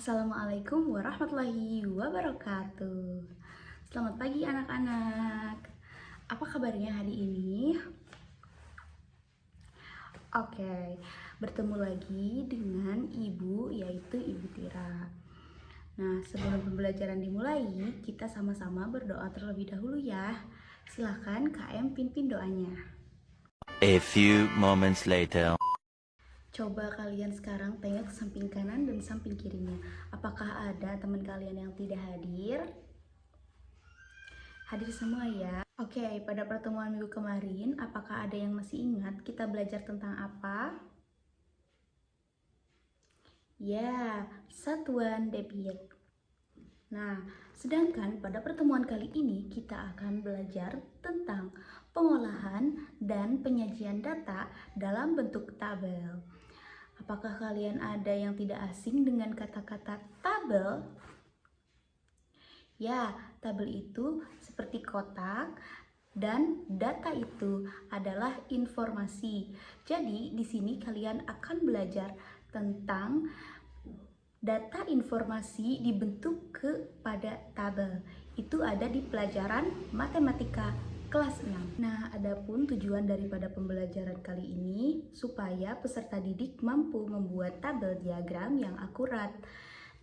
Assalamualaikum warahmatullahi wabarakatuh. Selamat pagi anak-anak. Apa kabarnya hari ini? Oke, bertemu lagi dengan Ibu, yaitu Ibu Tira. Nah, sebelum pembelajaran dimulai, kita sama-sama berdoa terlebih dahulu ya. Silahkan KM pimpin doanya. A few moments later. Coba kalian sekarang tengok samping kanan dan samping kirinya. Apakah ada teman kalian yang tidak hadir? Hadir semua ya. Oke, pada pertemuan minggu kemarin, apakah ada yang masih ingat kita belajar tentang apa? Ya, satuan Debit. Nah, sedangkan pada pertemuan kali ini kita akan belajar tentang pengolahan dan penyajian data dalam bentuk tabel. Apakah kalian ada yang tidak asing dengan kata-kata tabel? Ya, tabel itu seperti kotak dan data itu adalah informasi. Jadi, di sini kalian akan belajar tentang data informasi dibentuk kepada tabel. Itu ada di pelajaran matematika kelas 6. Nah, adapun tujuan daripada pembelajaran kali ini supaya peserta didik mampu membuat tabel diagram yang akurat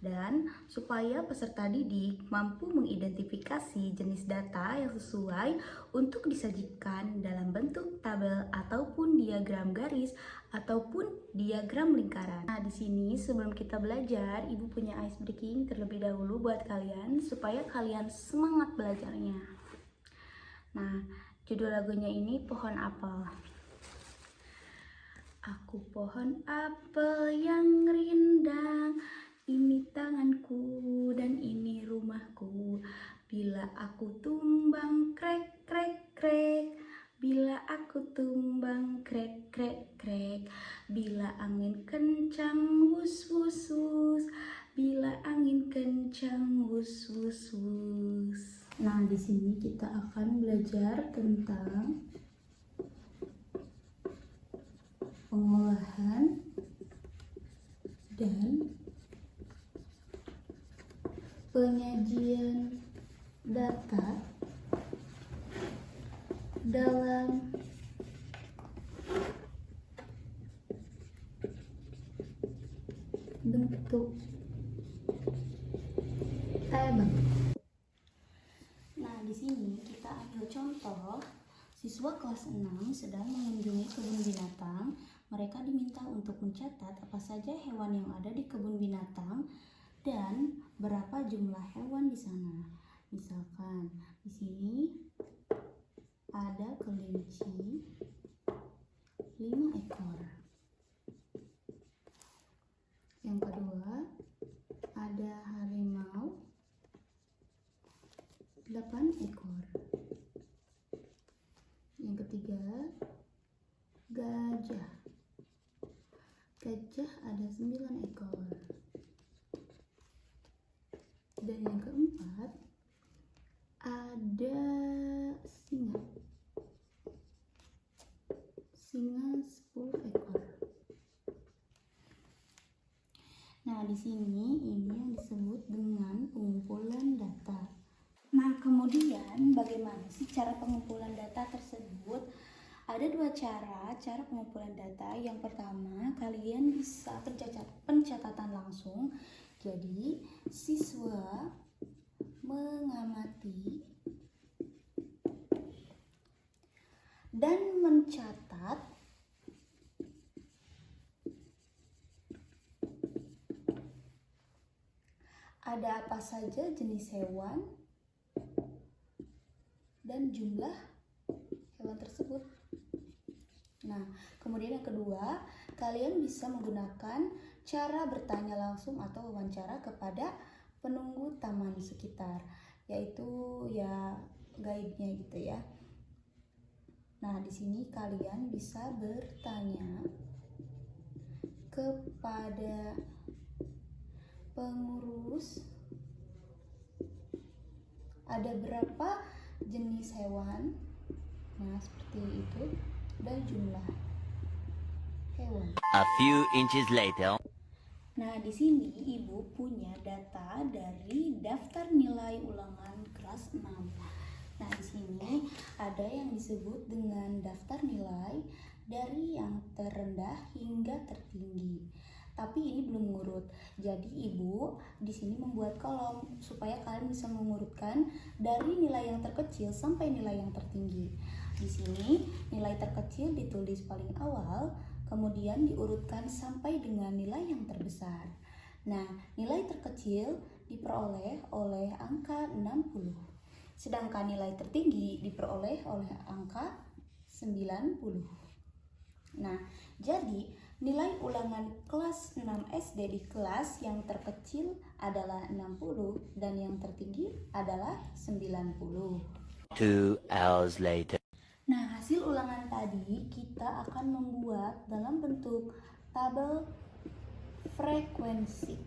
dan supaya peserta didik mampu mengidentifikasi jenis data yang sesuai untuk disajikan dalam bentuk tabel ataupun diagram garis ataupun diagram lingkaran. Nah, di sini sebelum kita belajar, Ibu punya ice breaking terlebih dahulu buat kalian supaya kalian semangat belajarnya. Nah, judul lagunya ini Pohon Apel. Aku pohon apel yang rindang, ini tanganku dan ini rumahku. Bila aku tumbang krek krek krek, bila aku tumbang krek krek krek, bila angin kencang wus wus wus, bila angin kencang wus wus wus. Nah, di sini kita akan belajar tentang pengolahan dan penyajian data dalam bentuk tabel. Nah, di sini kita ambil contoh siswa kelas 6 sedang mengunjungi kebun binatang. Mereka diminta untuk mencatat apa saja hewan yang ada di kebun binatang dan berapa jumlah hewan di sana. Misalkan di sini ada kelinci 5 ekor. Yang kedua ada harimau 8 ekor. Yang ketiga gajah. Gajah ada 9 ekor. Dan yang keempat ada singa. Singa 10 ekor. Nah, di sini ini yang disebut dengan pengumpulan data. Nah, kemudian bagaimana sih cara pengumpulan data tersebut? Ada dua cara pengumpulan data. Yang pertama, kalian bisa pencatatan langsung. Jadi, siswa mengamati dan mencatat ada apa saja jenis hewan dan jumlah hewan tersebut. Nah, kemudian yang kedua, kalian bisa menggunakan cara bertanya langsung atau wawancara kepada penunggu taman sekitar, yaitu ya guide-nya gitu ya. Nah, di sini kalian bisa bertanya kepada pengurus ada berapa jenis hewan. Nah, seperti itu. Dan jumlah hewan. A few inches later. Nah, di sini Ibu punya data dari daftar nilai ulangan kelas 6. Nah, di sini ada yang disebut dengan daftar nilai dari yang terendah hingga tertinggi. Tapi ini belum ngurut. Jadi Ibu di sini membuat kolom supaya kalian bisa mengurutkan dari nilai yang terkecil sampai nilai yang tertinggi. Di sini nilai terkecil ditulis paling awal, kemudian diurutkan sampai dengan nilai yang terbesar. Nah, nilai terkecil diperoleh oleh angka 60. Sedangkan nilai tertinggi diperoleh oleh angka 90. Nah, jadi nilai ulangan kelas 6 SD di kelas yang terkecil adalah 60 dan yang tertinggi adalah 90. 2 hours later. Nah, hasil ulangan tadi kita akan membuat dalam bentuk tabel frekuensi.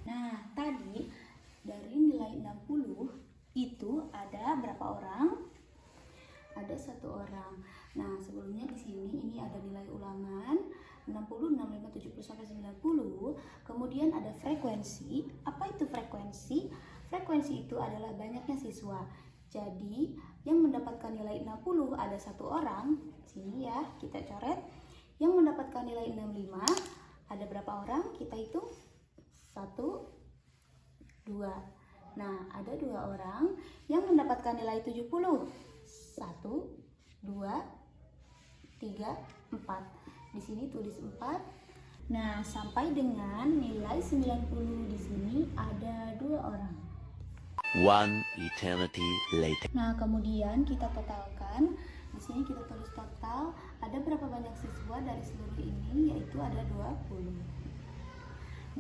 Nah, tadi dari nilai 60 itu ada berapa orang? Ada 1 orang. Nah, sebelumnya di sini ini ada nilai ulangan 60, 65, 70 sampai 90. Kemudian ada frekuensi. Apa itu frekuensi? Frekuensi itu adalah banyaknya siswa. Jadi, yang mendapatkan nilai 60 ada 1 orang. Sini ya, kita coret. Yang mendapatkan nilai 65 ada berapa orang? Kita hitung. 1, 2. Nah, ada 2 orang yang mendapatkan nilai 70. 1, 2, 3, 4. Di sini tulis 4. Nah, sampai dengan nilai 90 di sini ada 2 orang. 1 eternity later. Nah, kemudian kita totalkan. Di sini kita tulis total ada berapa banyak siswa dari seluruh ini, yaitu ada 20.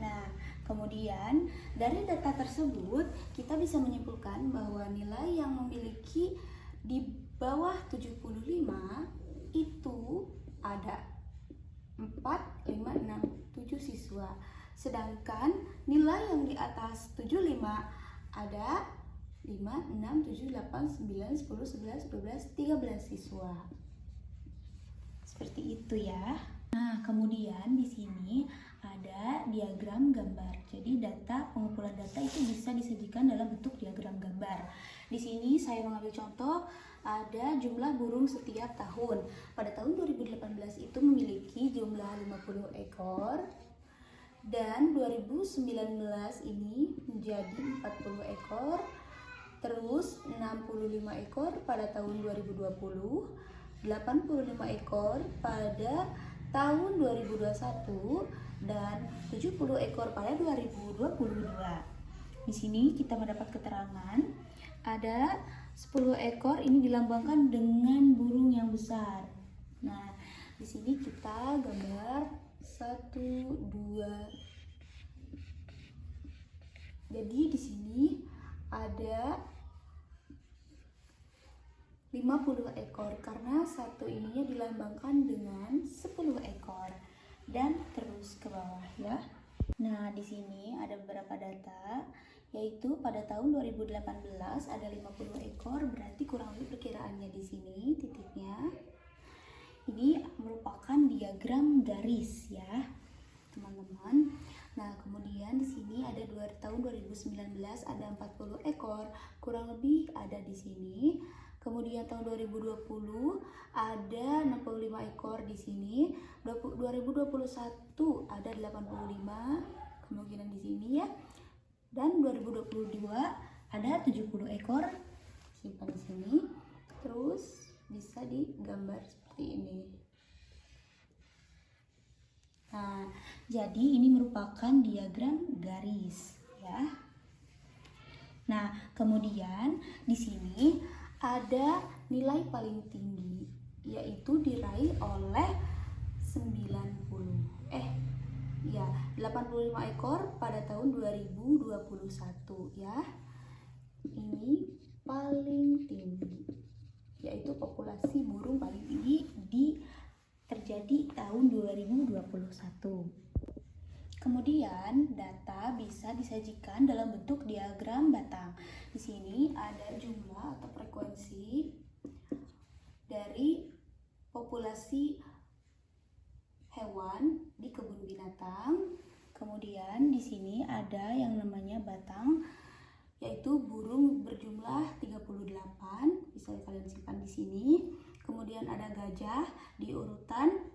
Nah, kemudian dari data tersebut kita bisa menyimpulkan bahwa nilai yang memiliki di bawah 75 itu ada 4, 5, 6, 7 siswa. Sedangkan nilai yang di atas 75 ada 5, 6, 7, 8, 9, 10, 11, 12, 13 siswa. Seperti itu ya. Nah, kemudian di sini ada diagram gambar. Jadi pengumpulan data itu bisa disajikan dalam bentuk diagram gambar. Di sini saya mengambil contoh ada jumlah burung setiap tahun. Pada tahun 2018 itu memiliki jumlah 50 ekor. Dan 2019 ini menjadi 40 ekor, terus 65 ekor pada tahun 2020, 85 ekor pada tahun 2021, dan 70 ekor pada 2022. Di sini kita mendapat keterangan ada 10 ekor ini dilambangkan dengan burung yang besar. Nah, di sini kita gambar 1, 2. Jadi di sini ada 50 ekor karena satu ininya dilambangkan dengan 10 ekor dan terus ke bawah ya. Nah, di sini ada beberapa data, yaitu pada tahun 2018 ada 50 ekor, berarti kurang lebih perkiraannya di sini titiknya. Ini merupakan diagram garis ya, teman-teman. Nah, kemudian di sini ada tahun 2019 ada 40 ekor, kurang lebih ada di sini. Kemudian tahun 2020 ada 65 ekor di sini. 2021 ada 85 kemungkinan di sini ya. Dan 2022 ada 70 ekor. Simpan di sini. Terus bisa digambar seperti ini. Nah, jadi ini merupakan diagram garis ya. Nah, kemudian di sini ada nilai paling tinggi, yaitu diraih oleh 85 ekor pada tahun 2021 ya. Ini paling tinggi, yaitu populasi burung paling tinggi terjadi tahun 2021. Kemudian data bisa disajikan dalam bentuk diagram batang. Di sini ada jumlah atau frekuensi dari populasi hewan di kebun binatang. Kemudian di sini ada yang namanya batang, yaitu burung berjumlah 38. Bisa kalian simpan di sini. Kemudian ada gajah di urutan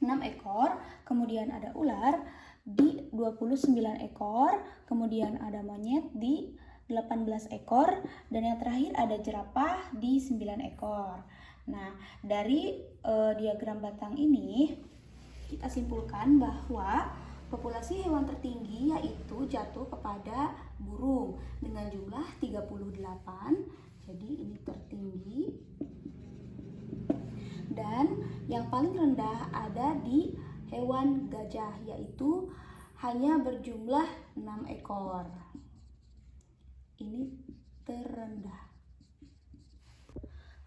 6 ekor. Kemudian ada ular di 29 ekor. Kemudian ada monyet di 18 ekor. Dan yang terakhir ada jerapah di 9 ekor. Nah, dari diagram batang ini kita simpulkan bahwa populasi hewan tertinggi yaitu jatuh kepada burung dengan jumlah 38. Jadi ini tertinggi. Dan yang paling rendah ada di hewan gajah, yaitu hanya berjumlah 6 ekor. Ini terendah.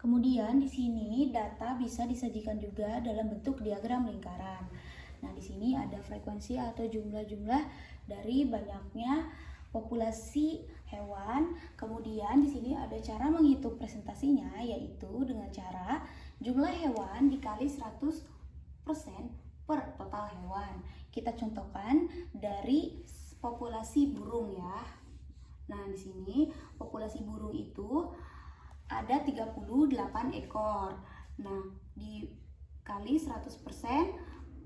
Kemudian di sini data bisa disajikan juga dalam bentuk diagram lingkaran. Nah, di sini ada frekuensi atau jumlah-jumlah dari banyaknya populasi hewan. Kemudian di sini ada cara menghitung presentasinya, yaitu dengan cara jumlah hewan dikali 100% per total hewan. Kita contohkan dari populasi burung ya. Nah, di sini populasi burung itu ada 38 ekor. Nah, dikali 100%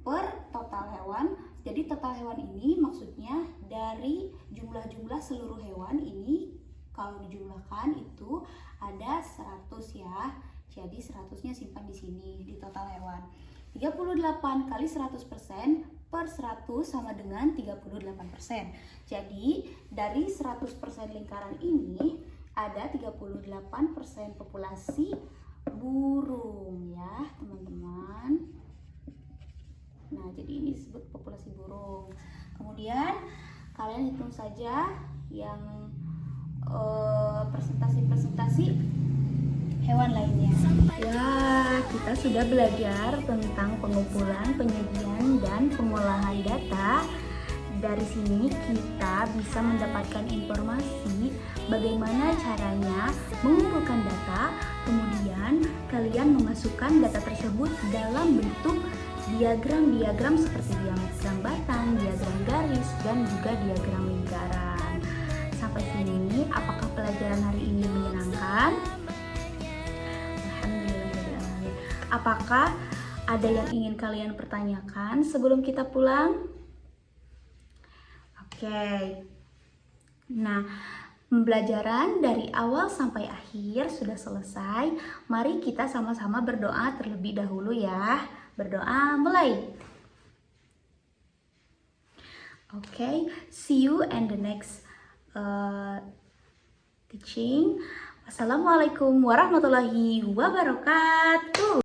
per total hewan. Jadi total hewan ini maksudnya dari jumlah-jumlah seluruh hewan ini kalau dijumlahkan itu ada 100 ya. Jadi 100-nya simpan di sini di total hewan. 38 kali 100% per 100 sama dengan 38%. Jadi dari 100% lingkaran ini ada 38% populasi burung ya, teman-teman. Nah, jadi ini disebut populasi burung. Kemudian kalian hitung saja yang presentasi hewan lainnya. Wah, kita sudah belajar tentang pengumpulan, penyajian, dan pengolahan data. Dari sini kita bisa mendapatkan informasi bagaimana caranya mengumpulkan data, kemudian kalian memasukkan data tersebut dalam bentuk diagram-diagram seperti diagram batang, diagram garis, dan juga diagram lingkaran. Sampai sini, apakah pelajaran hari ini menyenangkan? Alhamdulillah. Apakah ada yang ingin kalian pertanyakan sebelum kita pulang? Oke. Nah, pembelajaran dari awal sampai akhir sudah selesai. Mari kita sama-sama berdoa terlebih dahulu ya. Berdoa mulai. Oke, see you in the next teaching. Wassalamualaikum warahmatullahi wabarakatuh.